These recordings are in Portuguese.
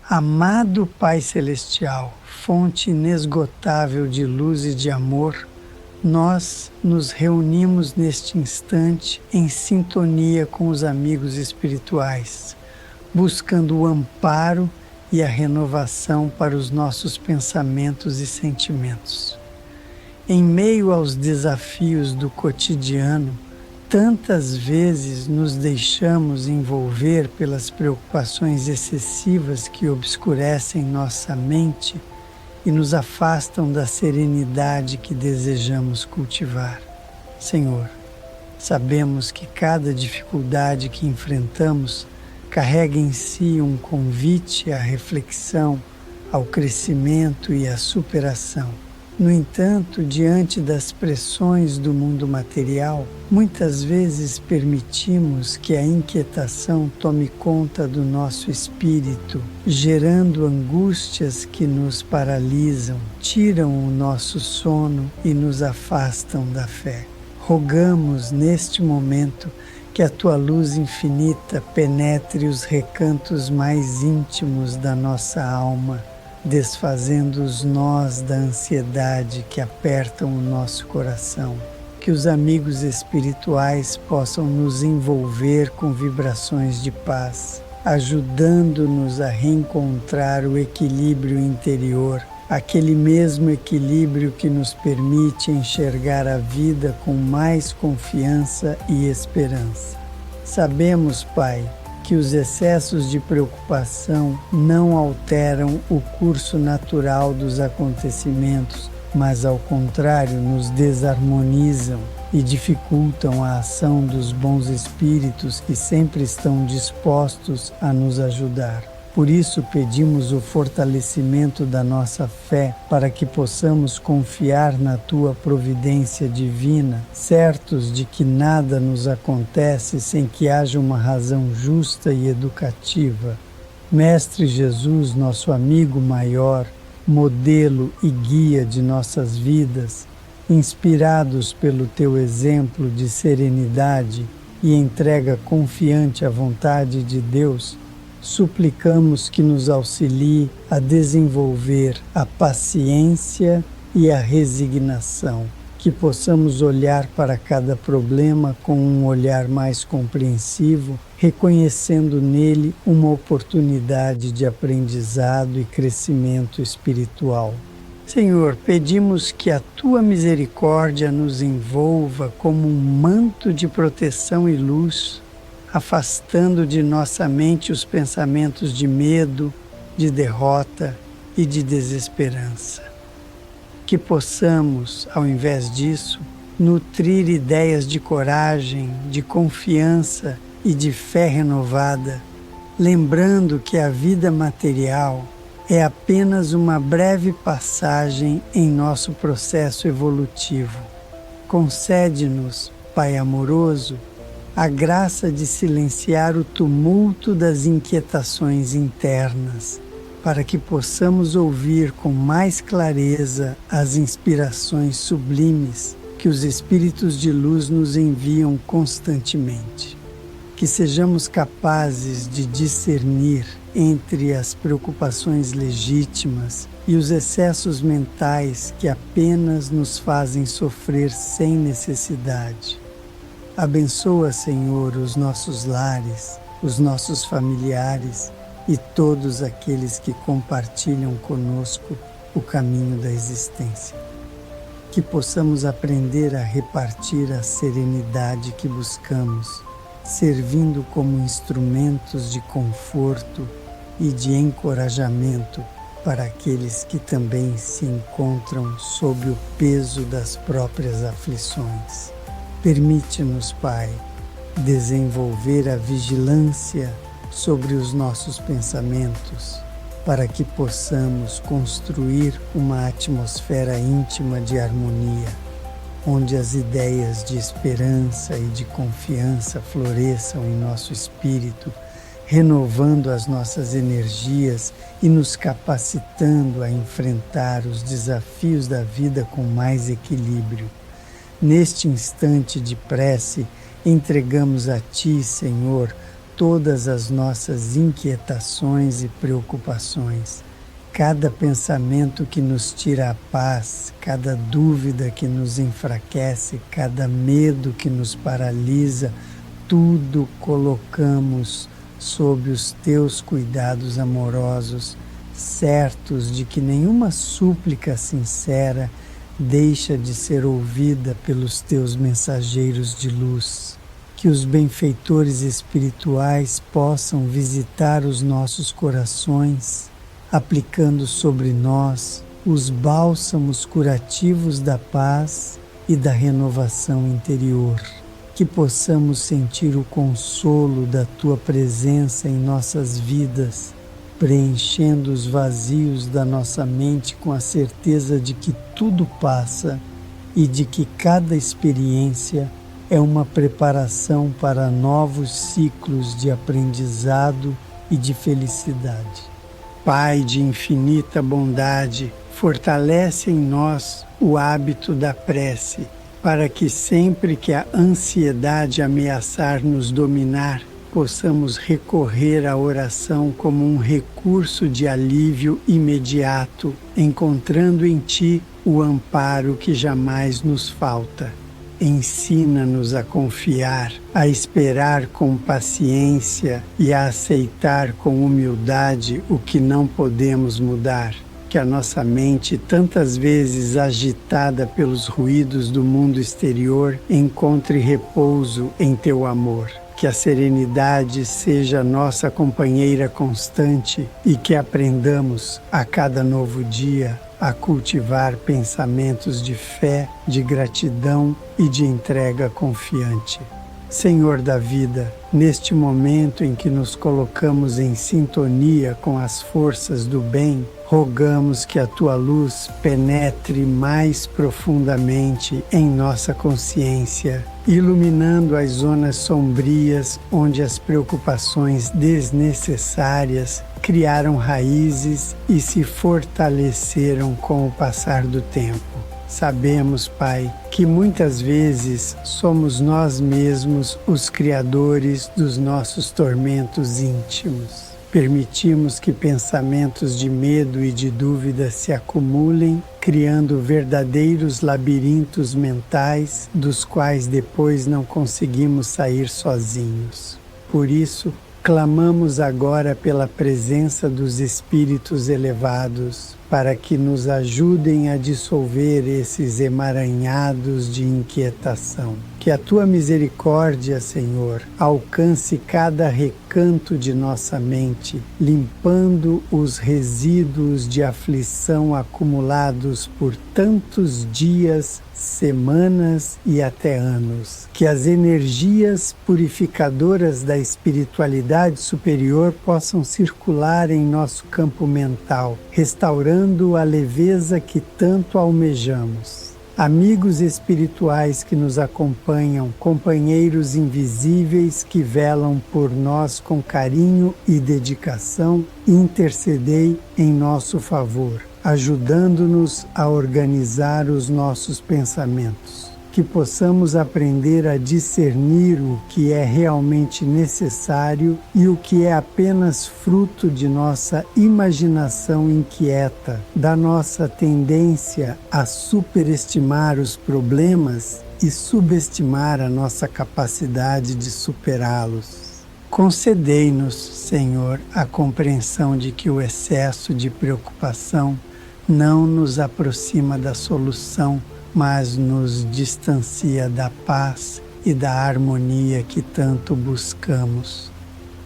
Amado Pai Celestial, fonte inesgotável de luz e de amor, nós nos reunimos neste instante em sintonia com os amigos espirituais, buscando o amparo e a renovação para os nossos pensamentos e sentimentos. Em meio aos desafios do cotidiano, tantas vezes nos deixamos envolver pelas preocupações excessivas que obscurecem nossa mente e nos afastam da serenidade que desejamos cultivar. Senhor, sabemos que cada dificuldade que enfrentamos carrega em si um convite à reflexão, ao crescimento e à superação. No entanto, diante das pressões do mundo material, muitas vezes permitimos que a inquietação tome conta do nosso espírito, gerando angústias que nos paralisam, tiram o nosso sono e nos afastam da fé. Rogamos neste momento que a Tua luz infinita penetre os recantos mais íntimos da nossa alma, desfazendo os nós da ansiedade que apertam o nosso coração. Que os amigos espirituais possam nos envolver com vibrações de paz, ajudando-nos a reencontrar o equilíbrio interior, aquele mesmo equilíbrio que nos permite enxergar a vida com mais confiança e esperança. Sabemos, Pai, que os excessos de preocupação não alteram o curso natural dos acontecimentos, mas ao contrário, nos desarmonizam e dificultam a ação dos bons espíritos que sempre estão dispostos a nos ajudar. Por isso pedimos o fortalecimento da nossa fé para que possamos confiar na Tua providência divina, certos de que nada nos acontece sem que haja uma razão justa e educativa. Mestre Jesus, nosso amigo maior, modelo e guia de nossas vidas, inspirados pelo Teu exemplo de serenidade e entrega confiante à vontade de Deus, suplicamos que nos auxilie a desenvolver a paciência e a resignação, que possamos olhar para cada problema com um olhar mais compreensivo, reconhecendo nele uma oportunidade de aprendizado e crescimento espiritual. Senhor, pedimos que a Tua misericórdia nos envolva como um manto de proteção e luz, afastando de nossa mente os pensamentos de medo, de derrota e de desesperança. Que possamos, ao invés disso, nutrir ideias de coragem, de confiança e de fé renovada, lembrando que a vida material é apenas uma breve passagem em nosso processo evolutivo. Concede-nos, Pai amoroso, a graça de silenciar o tumulto das inquietações internas, para que possamos ouvir com mais clareza as inspirações sublimes que os Espíritos de luz nos enviam constantemente. Que sejamos capazes de discernir entre as preocupações legítimas e os excessos mentais que apenas nos fazem sofrer sem necessidade. Abençoa, Senhor, os nossos lares, os nossos familiares e todos aqueles que compartilham conosco o caminho da existência. Que possamos aprender a repartir a serenidade que buscamos, servindo como instrumentos de conforto e de encorajamento para aqueles que também se encontram sob o peso das próprias aflições. Permite-nos, Pai, desenvolver a vigilância sobre os nossos pensamentos, para que possamos construir uma atmosfera íntima de harmonia, onde as ideias de esperança e de confiança floresçam em nosso espírito, renovando as nossas energias e nos capacitando a enfrentar os desafios da vida com mais equilíbrio. Neste instante de prece, entregamos a Ti, Senhor, todas as nossas inquietações e preocupações. Cada pensamento que nos tira a paz, cada dúvida que nos enfraquece, cada medo que nos paralisa, tudo colocamos sob os teus cuidados amorosos, certos de que nenhuma súplica sincera deixa de ser ouvida pelos teus mensageiros de luz. Que os benfeitores espirituais possam visitar os nossos corações, aplicando sobre nós os bálsamos curativos da paz e da renovação interior. Que possamos sentir o consolo da Tua presença em nossas vidas, preenchendo os vazios da nossa mente com a certeza de que tudo passa e de que cada experiência é uma preparação para novos ciclos de aprendizado e de felicidade. Pai de infinita bondade, fortalece em nós o hábito da prece, para que sempre que a ansiedade ameaçar nos dominar, possamos recorrer à oração como um recurso de alívio imediato, encontrando em Ti o amparo que jamais nos falta. Ensina-nos a confiar, a esperar com paciência e a aceitar com humildade o que não podemos mudar. Que a nossa mente, tantas vezes agitada pelos ruídos do mundo exterior, encontre repouso em Teu amor. Que a serenidade seja nossa companheira constante e que aprendamos a cada novo dia a cultivar pensamentos de fé, de gratidão e de entrega confiante. Senhor da vida, neste momento em que nos colocamos em sintonia com as forças do bem, rogamos que a Tua luz penetre mais profundamente em nossa consciência, iluminando as zonas sombrias onde as preocupações desnecessárias criaram raízes e se fortaleceram com o passar do tempo. Sabemos, Pai, que muitas vezes somos nós mesmos os criadores dos nossos tormentos íntimos. Permitimos que pensamentos de medo e de dúvida se acumulem, criando verdadeiros labirintos mentais, dos quais depois não conseguimos sair sozinhos. Por isso, clamamos agora pela presença dos espíritos elevados, para que nos ajudem a dissolver esses emaranhados de inquietação. Que a Tua misericórdia, Senhor, alcance cada recanto de nossa mente, limpando os resíduos de aflição acumulados por tantos dias, semanas e até anos. Que as energias purificadoras da espiritualidade superior possam circular em nosso campo mental, restaurando a leveza que tanto almejamos. Amigos espirituais que nos acompanham, companheiros invisíveis que velam por nós com carinho e dedicação, intercedei em nosso favor, ajudando-nos a organizar os nossos pensamentos. Que possamos aprender a discernir o que é realmente necessário e o que é apenas fruto de nossa imaginação inquieta, da nossa tendência a superestimar os problemas e subestimar a nossa capacidade de superá-los. Concedei-nos, Senhor, a compreensão de que o excesso de preocupação não nos aproxima da solução, mas nos distancia da paz e da harmonia que tanto buscamos.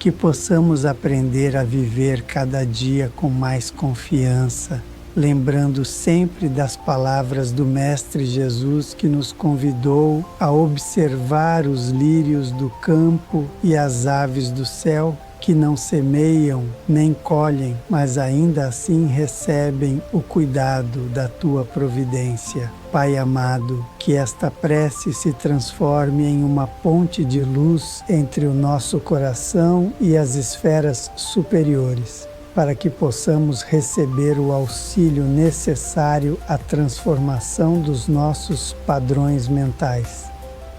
Que possamos aprender a viver cada dia com mais confiança, lembrando sempre das palavras do Mestre Jesus que nos convidou a observar os lírios do campo e as aves do céu, que não semeiam nem colhem, mas ainda assim recebem o cuidado da Tua providência. Pai amado, que esta prece se transforme em uma ponte de luz entre o nosso coração e as esferas superiores, para que possamos receber o auxílio necessário à transformação dos nossos padrões mentais.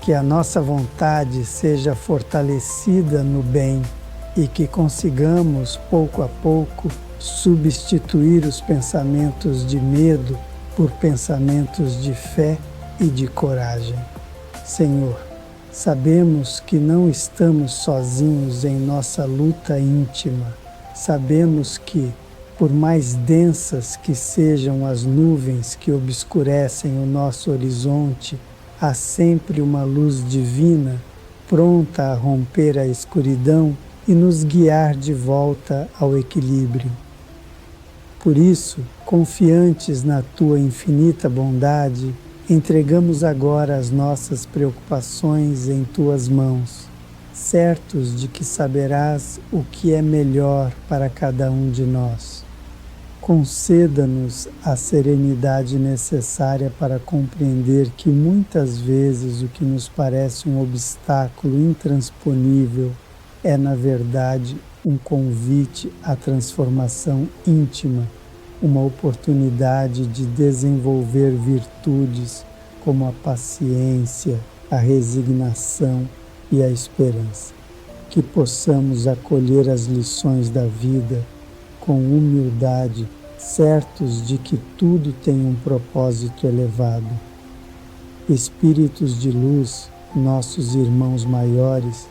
Que a nossa vontade seja fortalecida no bem, e que consigamos, pouco a pouco, substituir os pensamentos de medo por pensamentos de fé e de coragem. Senhor, sabemos que não estamos sozinhos em nossa luta íntima. Sabemos que, por mais densas que sejam as nuvens que obscurecem o nosso horizonte, há sempre uma luz divina pronta a romper a escuridão e nos guiar de volta ao equilíbrio. Por isso, confiantes na Tua infinita bondade, entregamos agora as nossas preocupações em Tuas mãos, certos de que saberás o que é melhor para cada um de nós. Conceda-nos a serenidade necessária para compreender que muitas vezes o que nos parece um obstáculo intransponível é, na verdade, um convite à transformação íntima, uma oportunidade de desenvolver virtudes como a paciência, a resignação e a esperança. Que possamos acolher as lições da vida com humildade, certos de que tudo tem um propósito elevado. Espíritos de luz, nossos irmãos maiores,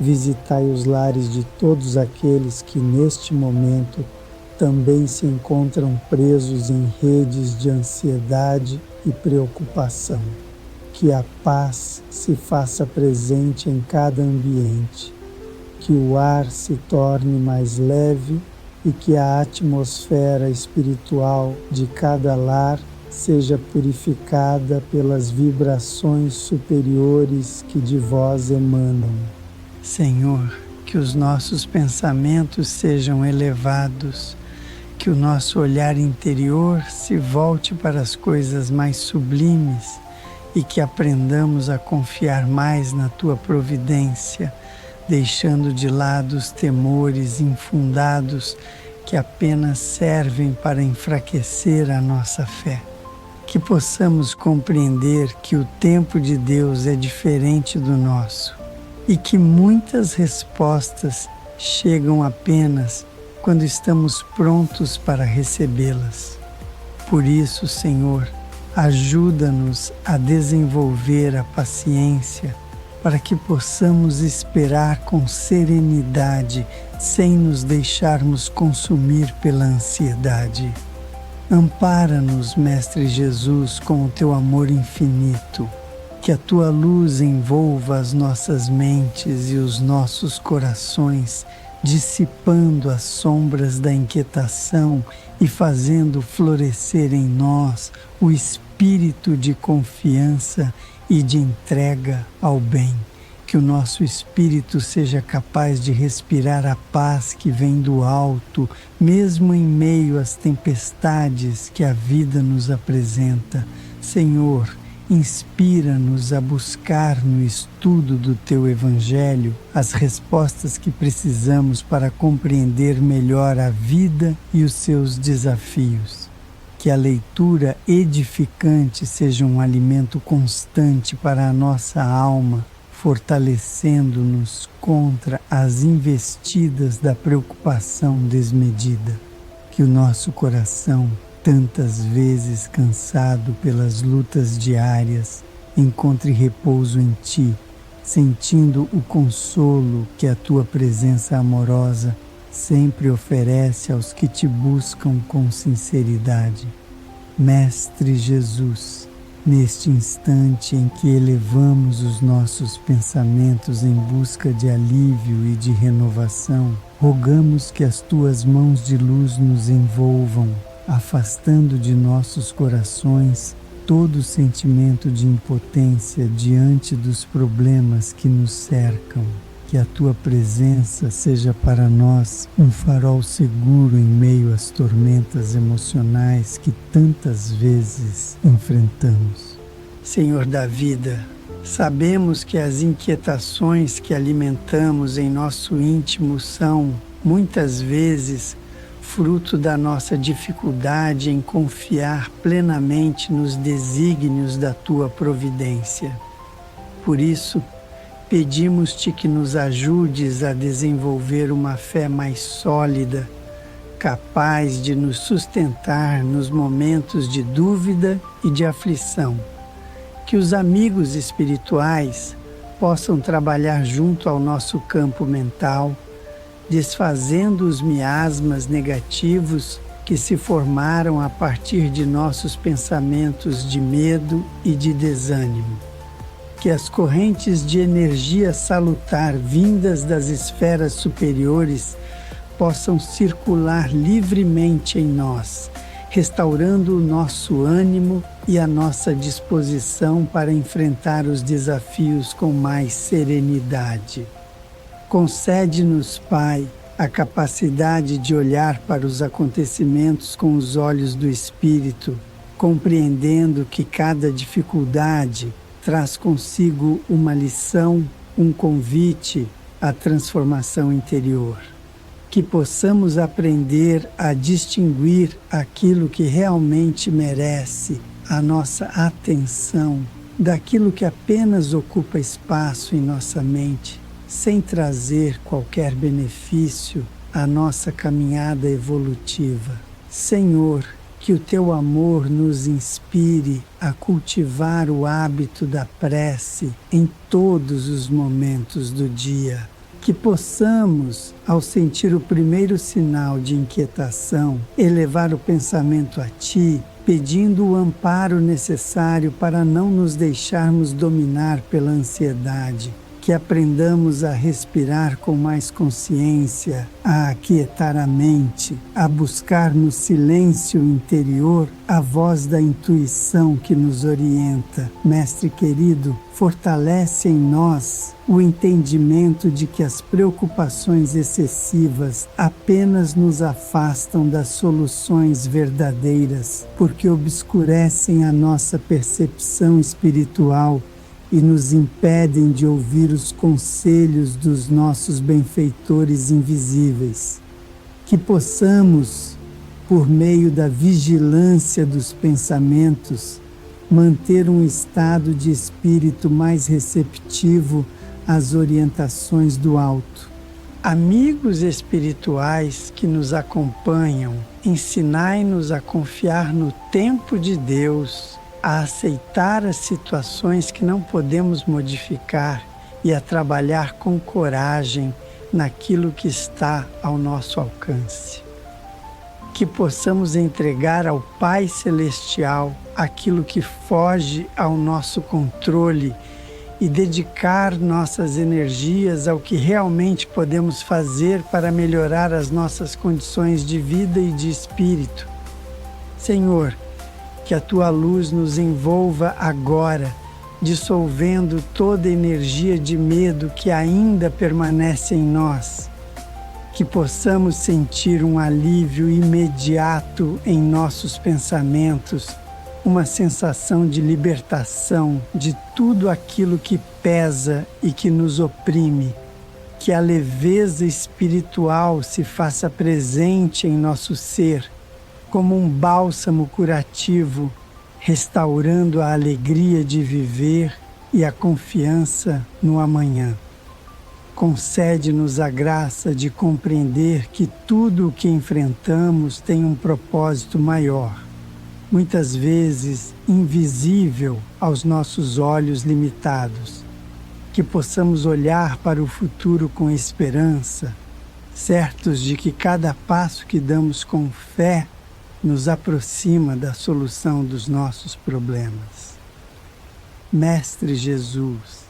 visitai os lares de todos aqueles que neste momento também se encontram presos em redes de ansiedade e preocupação. Que a paz se faça presente em cada ambiente, que o ar se torne mais leve e que a atmosfera espiritual de cada lar seja purificada pelas vibrações superiores que de vós emanam. Senhor, que os nossos pensamentos sejam elevados, que o nosso olhar interior se volte para as coisas mais sublimes e que aprendamos a confiar mais na Tua providência, deixando de lado os temores infundados que apenas servem para enfraquecer a nossa fé. Que possamos compreender que o tempo de Deus é diferente do nosso e que muitas respostas chegam apenas quando estamos prontos para recebê-las. Por isso, Senhor, ajuda-nos a desenvolver a paciência para que possamos esperar com serenidade, sem nos deixarmos consumir pela ansiedade. Ampara-nos, Mestre Jesus, com o Teu amor infinito, que a Tua luz envolva as nossas mentes e os nossos corações, dissipando as sombras da inquietação e fazendo florescer em nós o espírito de confiança e de entrega ao bem. Que o nosso espírito seja capaz de respirar a paz que vem do alto, mesmo em meio às tempestades que a vida nos apresenta. Senhor, inspira-nos a buscar no estudo do Teu Evangelho as respostas que precisamos para compreender melhor a vida e os seus desafios. Que a leitura edificante seja um alimento constante para a nossa alma, fortalecendo-nos contra as investidas da preocupação desmedida. Que o nosso coração, tantas vezes cansado pelas lutas diárias, encontre repouso em Ti, sentindo o consolo que a Tua presença amorosa sempre oferece aos que Te buscam com sinceridade. Mestre Jesus, neste instante em que elevamos os nossos pensamentos em busca de alívio e de renovação, rogamos que as Tuas mãos de luz nos envolvam, afastando de nossos corações todo sentimento de impotência diante dos problemas que nos cercam. Que a Tua presença seja para nós um farol seguro em meio às tormentas emocionais que tantas vezes enfrentamos. Senhor da vida, sabemos que as inquietações que alimentamos em nosso íntimo são, muitas vezes, fruto da nossa dificuldade em confiar plenamente nos desígnios da Tua providência. Por isso, Pedimos-te que nos ajudes a desenvolver uma fé mais sólida, capaz de nos sustentar nos momentos de dúvida e de aflição. Que os amigos espirituais possam trabalhar junto ao nosso campo mental, desfazendo os miasmas negativos que se formaram a partir de nossos pensamentos de medo e de desânimo. Que as correntes de energia salutar vindas das esferas superiores possam circular livremente em nós, restaurando o nosso ânimo e a nossa disposição para enfrentar os desafios com mais serenidade. Concede-nos, Pai, a capacidade de olhar para os acontecimentos com os olhos do Espírito, compreendendo que cada dificuldade traz consigo uma lição, um convite à transformação interior. Que possamos aprender a distinguir aquilo que realmente merece a nossa atenção daquilo que apenas ocupa espaço em nossa mente, sem trazer qualquer benefício à nossa caminhada evolutiva. Senhor, que o Teu amor nos inspire a cultivar o hábito da prece em todos os momentos do dia. Que possamos, ao sentir o primeiro sinal de inquietação, elevar o pensamento a Ti, pedindo o amparo necessário para não nos deixarmos dominar pela ansiedade. Que aprendamos a respirar com mais consciência, a aquietar a mente, a buscar no silêncio interior a voz da intuição que nos orienta. Mestre querido, fortalece em nós o entendimento de que as preocupações excessivas apenas nos afastam das soluções verdadeiras, porque obscurecem a nossa percepção espiritual e nos impedem de ouvir os conselhos dos nossos benfeitores invisíveis. Que possamos, por meio da vigilância dos pensamentos, manter um estado de espírito mais receptivo às orientações do alto. Amigos espirituais que nos acompanham, ensinai-nos a confiar no tempo de Deus, a aceitar as situações que não podemos modificar e a trabalhar com coragem naquilo que está ao nosso alcance. Que possamos entregar ao Pai Celestial aquilo que foge ao nosso controle e dedicar nossas energias ao que realmente podemos fazer para melhorar as nossas condições de vida e de espírito. Senhor, que a Tua luz nos envolva agora, dissolvendo toda energia de medo que ainda permanece em nós. Que possamos sentir um alívio imediato em nossos pensamentos, uma sensação de libertação de tudo aquilo que pesa e que nos oprime. Que a leveza espiritual se faça presente em nosso ser, como um bálsamo curativo, restaurando a alegria de viver e a confiança no amanhã. Concede-nos a graça de compreender que tudo o que enfrentamos tem um propósito maior, muitas vezes invisível aos nossos olhos limitados. Que possamos olhar para o futuro com esperança, certos de que cada passo que damos com fé nos aproxima da solução dos nossos problemas. Mestre Jesus,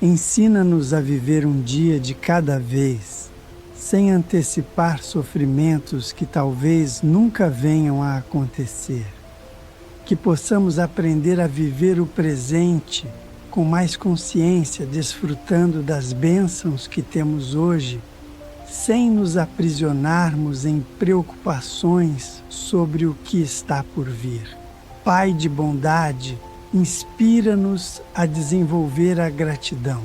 ensina-nos a viver um dia de cada vez, sem antecipar sofrimentos que talvez nunca venham a acontecer. Que possamos aprender a viver o presente com mais consciência, desfrutando das bênçãos que temos hoje, sem nos aprisionarmos em preocupações sobre o que está por vir. Pai de bondade, inspira-nos a desenvolver a gratidão.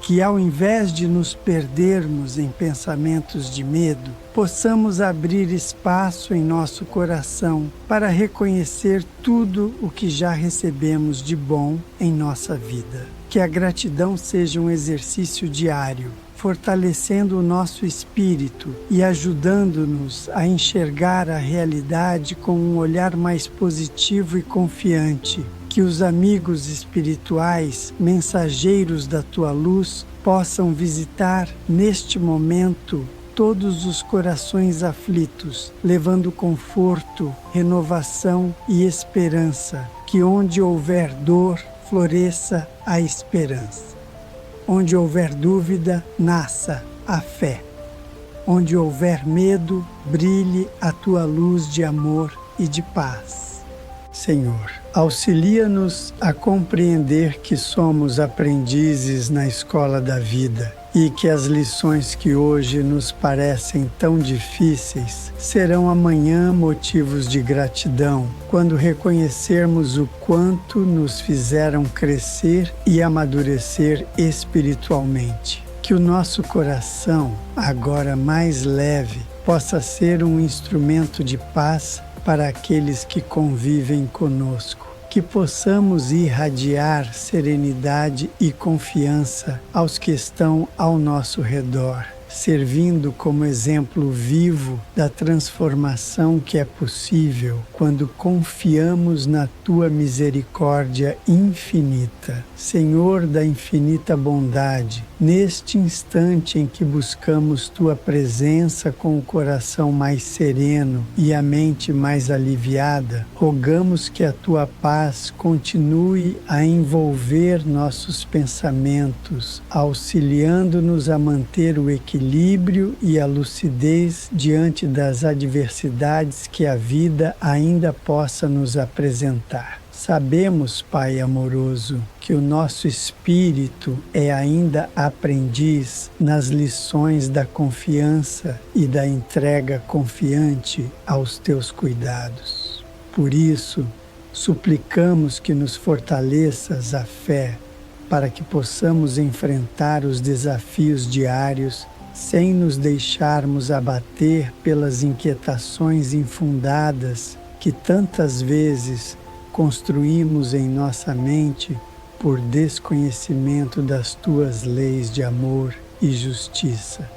Que ao invés de nos perdermos em pensamentos de medo, possamos abrir espaço em nosso coração para reconhecer tudo o que já recebemos de bom em nossa vida. que a gratidão seja um exercício diário, fortalecendo o nosso espírito e ajudando-nos a enxergar a realidade com um olhar mais positivo e confiante. Que os amigos espirituais, mensageiros da tua luz, possam visitar neste momento todos os corações aflitos, levando conforto, renovação e esperança. Que onde houver dor, floresça a esperança. Onde houver dúvida, nasça a fé. Onde houver medo, brilhe a tua luz de amor e de paz. Senhor, auxilia-nos a compreender que somos aprendizes na escola da vida e que as lições que hoje nos parecem tão difíceis serão amanhã motivos de gratidão, quando reconhecermos o quanto nos fizeram crescer e amadurecer espiritualmente. Que o nosso coração, agora mais leve, possa ser um instrumento de paz para aqueles que convivem conosco. Que possamos irradiar serenidade e confiança aos que estão ao nosso redor, servindo como exemplo vivo da transformação que é possível quando confiamos na Tua misericórdia infinita. Senhor da infinita bondade, neste instante em que buscamos Tua presença com o coração mais sereno e a mente mais aliviada, rogamos que a Tua paz continue a envolver nossos pensamentos, auxiliando-nos a manter o equilíbrio e a lucidez diante das adversidades que a vida ainda possa nos apresentar. Sabemos, Pai amoroso, que o nosso espírito é ainda aprendiz nas lições da confiança e da entrega confiante aos Teus cuidados. Por isso, suplicamos que nos fortaleças a fé para que possamos enfrentar os desafios diários sem nos deixarmos abater pelas inquietações infundadas que tantas vezes construímos em nossa mente por desconhecimento das Tuas leis de amor e justiça.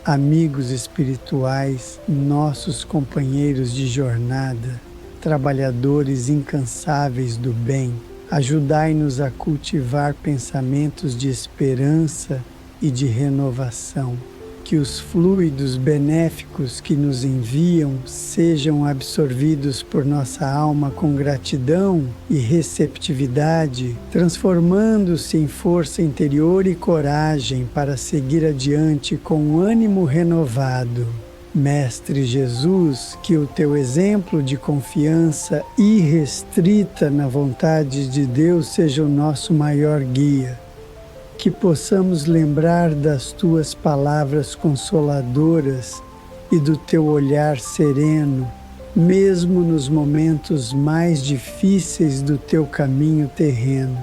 Amigos espirituais, nossos companheiros de jornada, trabalhadores incansáveis do bem, ajudai-nos a cultivar pensamentos de esperança e de renovação. Que os fluidos benéficos que nos enviam sejam absorvidos por nossa alma com gratidão e receptividade, transformando-se em força interior e coragem para seguir adiante com ânimo renovado. Mestre Jesus, que o Teu exemplo de confiança irrestrita na vontade de Deus seja o nosso maior guia. Que possamos lembrar das Tuas palavras consoladoras e do Teu olhar sereno, mesmo nos momentos mais difíceis do Teu caminho terreno.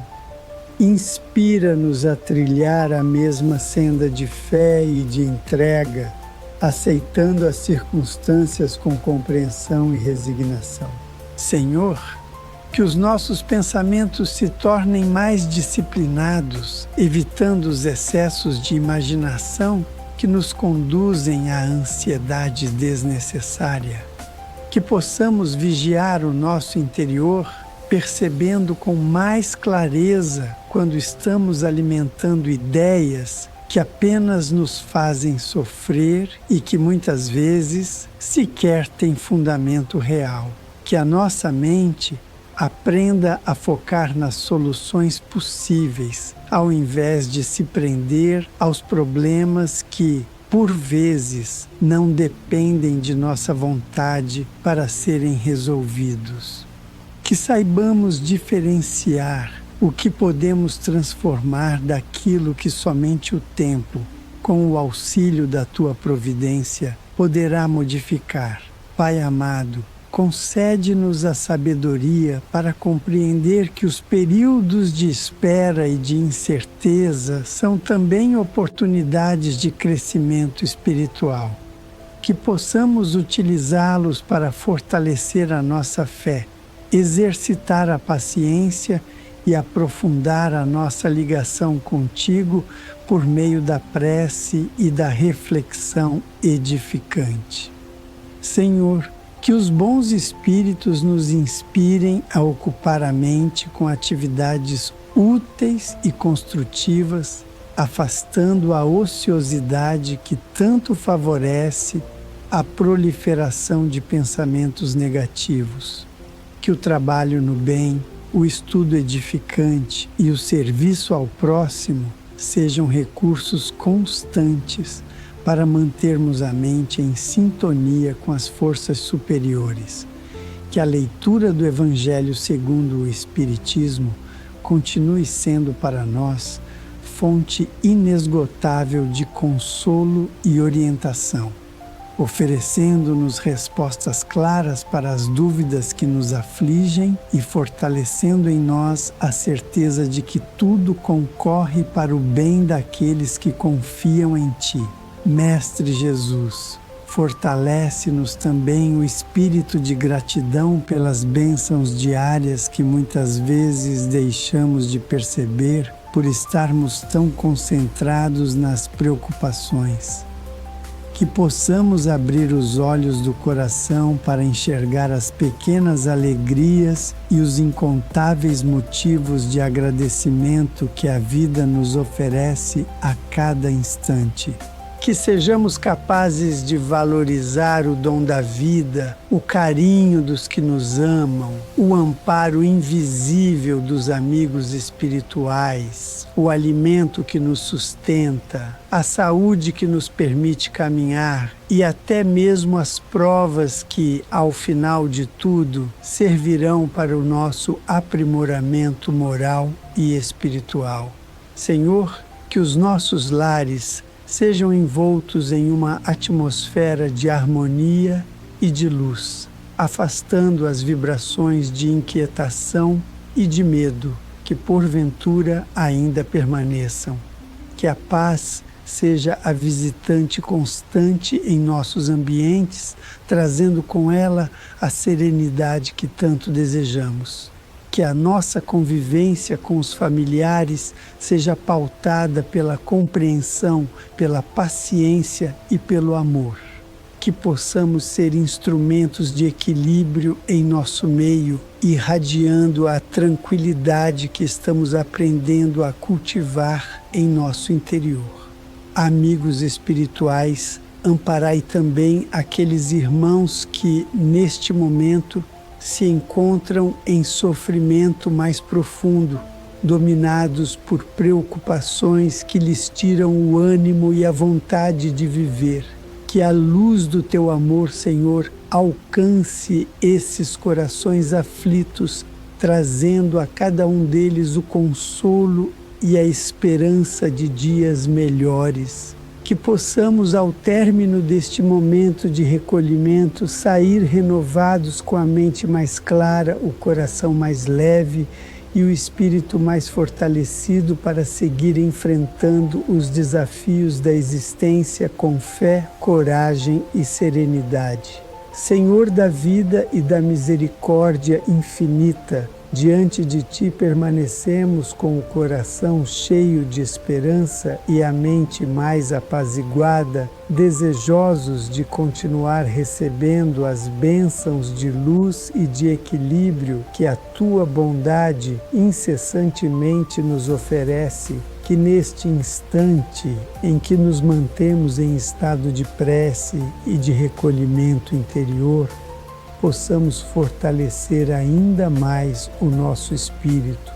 Inspira-nos a trilhar a mesma senda de fé e de entrega, aceitando as circunstâncias com compreensão e resignação. Senhor, que os nossos pensamentos se tornem mais disciplinados, evitando os excessos de imaginação que nos conduzem à ansiedade desnecessária. Que possamos vigiar o nosso interior, percebendo com mais clareza quando estamos alimentando ideias que apenas nos fazem sofrer e que muitas vezes sequer têm fundamento real. Que a nossa mente aprenda a focar nas soluções possíveis, ao invés de se prender aos problemas que, por vezes, não dependem de nossa vontade para serem resolvidos. Que saibamos diferenciar o que podemos transformar daquilo que somente o tempo, com o auxílio da Tua providência, poderá modificar. Pai amado, concede-nos a sabedoria para compreender que os períodos de espera e de incerteza são também oportunidades de crescimento espiritual. Que possamos utilizá-los para fortalecer a nossa fé, exercitar a paciência e aprofundar a nossa ligação contigo por meio da prece e da reflexão edificante. Senhor, que os bons espíritos nos inspirem a ocupar a mente com atividades úteis e construtivas, afastando a ociosidade que tanto favorece a proliferação de pensamentos negativos. Que o trabalho no bem, o estudo edificante e o serviço ao próximo sejam recursos constantes para mantermos a mente em sintonia com as forças superiores. Que a leitura do Evangelho segundo o Espiritismo continue sendo para nós fonte inesgotável de consolo e orientação, oferecendo-nos respostas claras para as dúvidas que nos afligem e fortalecendo em nós a certeza de que tudo concorre para o bem daqueles que confiam em Ti. Mestre Jesus, fortalece-nos também o espírito de gratidão pelas bênçãos diárias que muitas vezes deixamos de perceber por estarmos tão concentrados nas preocupações. Que possamos abrir os olhos do coração para enxergar as pequenas alegrias e os incontáveis motivos de agradecimento que a vida nos oferece a cada instante. Que sejamos capazes de valorizar o dom da vida, o carinho dos que nos amam, o amparo invisível dos amigos espirituais, o alimento que nos sustenta, a saúde que nos permite caminhar e até mesmo as provas que, ao final de tudo, servirão para o nosso aprimoramento moral e espiritual. Senhor, que os nossos lares sejam envoltos em uma atmosfera de harmonia e de luz, afastando as vibrações de inquietação e de medo que porventura ainda permaneçam. Que a paz seja a visitante constante em nossos ambientes, trazendo com ela a serenidade que tanto desejamos. Que a nossa convivência com os familiares seja pautada pela compreensão, pela paciência e pelo amor. Que possamos ser instrumentos de equilíbrio em nosso meio, irradiando a tranquilidade que estamos aprendendo a cultivar em nosso interior. Amigos espirituais, amparai também aqueles irmãos que, neste momento, se encontram em sofrimento mais profundo, dominados por preocupações que lhes tiram o ânimo e a vontade de viver. Que a luz do Teu amor, Senhor, alcance esses corações aflitos, trazendo a cada um deles o consolo e a esperança de dias melhores. Que possamos, ao término deste momento de recolhimento, sair renovados com a mente mais clara, o coração mais leve e o espírito mais fortalecido para seguir enfrentando os desafios da existência com fé, coragem e serenidade. Senhor da vida e da misericórdia infinita, diante de Ti permanecemos com o coração cheio de esperança e a mente mais apaziguada, desejosos de continuar recebendo as bênçãos de luz e de equilíbrio que a Tua bondade incessantemente nos oferece. Que neste instante em que nos mantemos em estado de prece e de recolhimento interior, possamos fortalecer ainda mais o nosso espírito,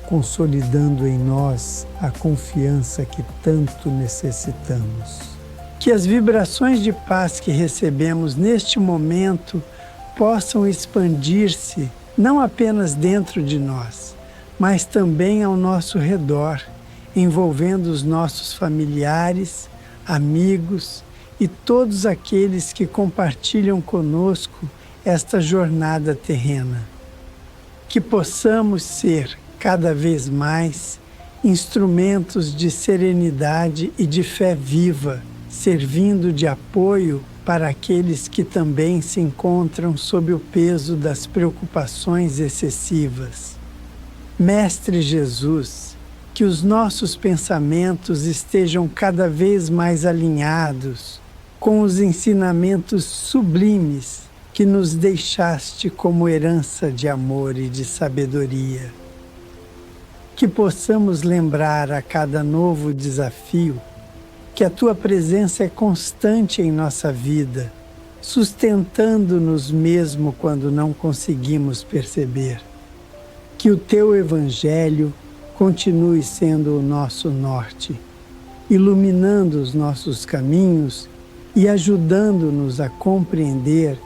consolidando em nós a confiança que tanto necessitamos. Que as vibrações de paz que recebemos neste momento possam expandir-se não apenas dentro de nós, mas também ao nosso redor, envolvendo os nossos familiares, amigos e todos aqueles que compartilham conosco esta jornada terrena. Que possamos ser, cada vez mais, instrumentos de serenidade e de fé viva, servindo de apoio para aqueles que também se encontram sob o peso das preocupações excessivas. Mestre Jesus, que os nossos pensamentos estejam cada vez mais alinhados com os ensinamentos sublimes que nos deixaste como herança de amor e de sabedoria. Que possamos lembrar a cada novo desafio que a Tua presença é constante em nossa vida, sustentando-nos mesmo quando não conseguimos perceber. Que o Teu Evangelho continue sendo o nosso norte, iluminando os nossos caminhos e ajudando-nos a compreender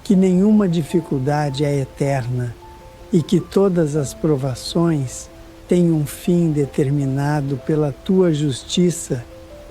que nenhuma dificuldade é eterna e que todas as provações têm um fim determinado pela Tua justiça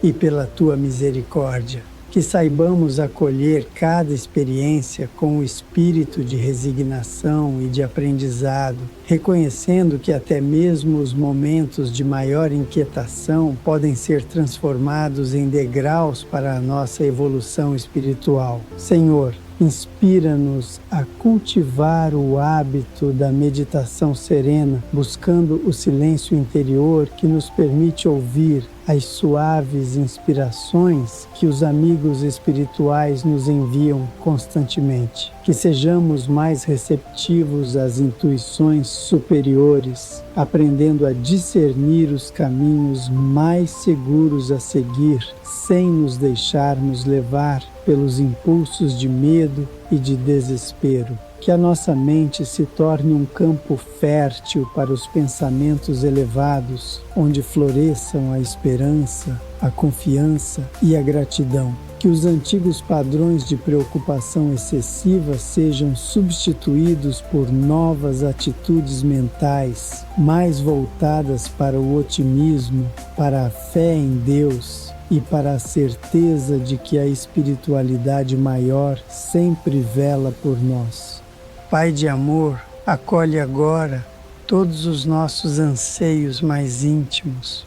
e pela Tua misericórdia. Que saibamos acolher cada experiência com o espírito de resignação e de aprendizado, reconhecendo que até mesmo os momentos de maior inquietação podem ser transformados em degraus para a nossa evolução espiritual. Senhor, inspira-nos a cultivar o hábito da meditação serena, buscando o silêncio interior que nos permite ouvir as suaves inspirações que os amigos espirituais nos enviam constantemente. Que sejamos mais receptivos às intuições superiores, aprendendo a discernir os caminhos mais seguros a seguir, sem nos deixarmos levar pelos impulsos de medo e de desespero. Que a nossa mente se torne um campo fértil para os pensamentos elevados, onde floresçam a esperança, a confiança e a gratidão. Que os antigos padrões de preocupação excessiva sejam substituídos por novas atitudes mentais, mais voltadas para o otimismo, para a fé em Deus e para a certeza de que a espiritualidade maior sempre vela por nós. Pai de amor, acolhe agora todos os nossos anseios mais íntimos.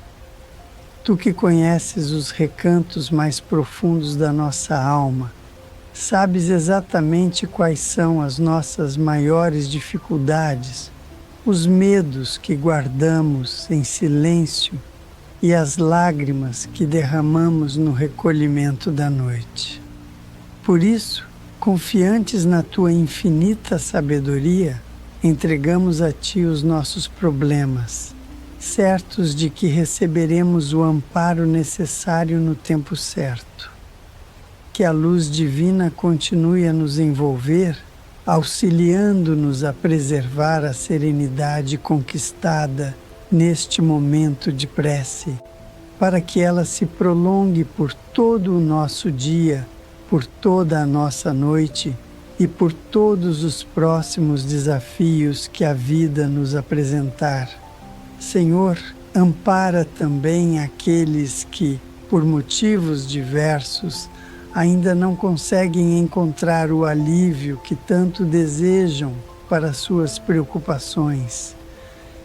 Tu que conheces os recantos mais profundos da nossa alma, sabes exatamente quais são as nossas maiores dificuldades, os medos que guardamos em silêncio e as lágrimas que derramamos no recolhimento da noite. Por isso, confiantes na Tua infinita sabedoria, entregamos a Ti os nossos problemas, certos de que receberemos o amparo necessário no tempo certo. Que a luz divina continue a nos envolver, auxiliando-nos a preservar a serenidade conquistada neste momento de prece, para que ela se prolongue por todo o nosso dia, por toda a nossa noite e por todos os próximos desafios que a vida nos apresentar. Senhor, ampara também aqueles que, por motivos diversos, ainda não conseguem encontrar o alívio que tanto desejam para suas preocupações.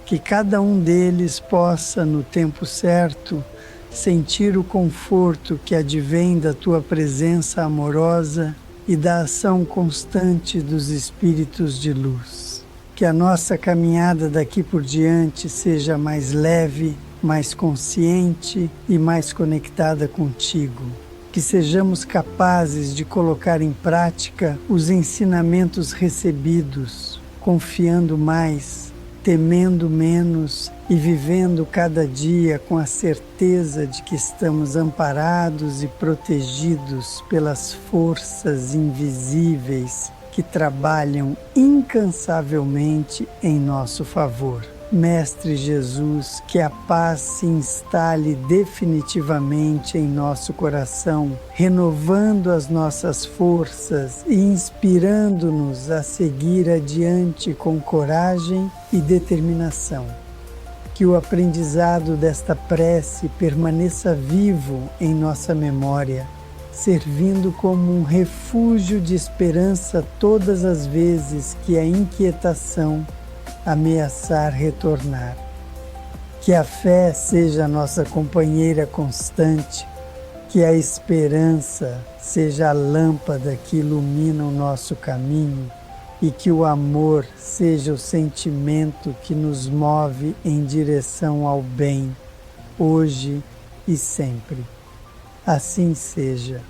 Que cada um deles possa, no tempo certo, sentir o conforto que advém da Tua presença amorosa e da ação constante dos espíritos de luz. Que a nossa caminhada daqui por diante seja mais leve, mais consciente e mais conectada contigo. Que sejamos capazes de colocar em prática os ensinamentos recebidos, confiando mais, temendo menos e vivendo cada dia com a certeza de que estamos amparados e protegidos pelas forças invisíveis que trabalham incansavelmente em nosso favor. Mestre Jesus, que a paz se instale definitivamente em nosso coração, renovando as nossas forças e inspirando-nos a seguir adiante com coragem e determinação. Que o aprendizado desta prece permaneça vivo em nossa memória, servindo como um refúgio de esperança todas as vezes que a inquietação ameaçar retornar. Que a fé seja nossa companheira constante, que a esperança seja a lâmpada que ilumina o nosso caminho e que o amor seja o sentimento que nos move em direção ao bem, hoje e sempre. Assim seja.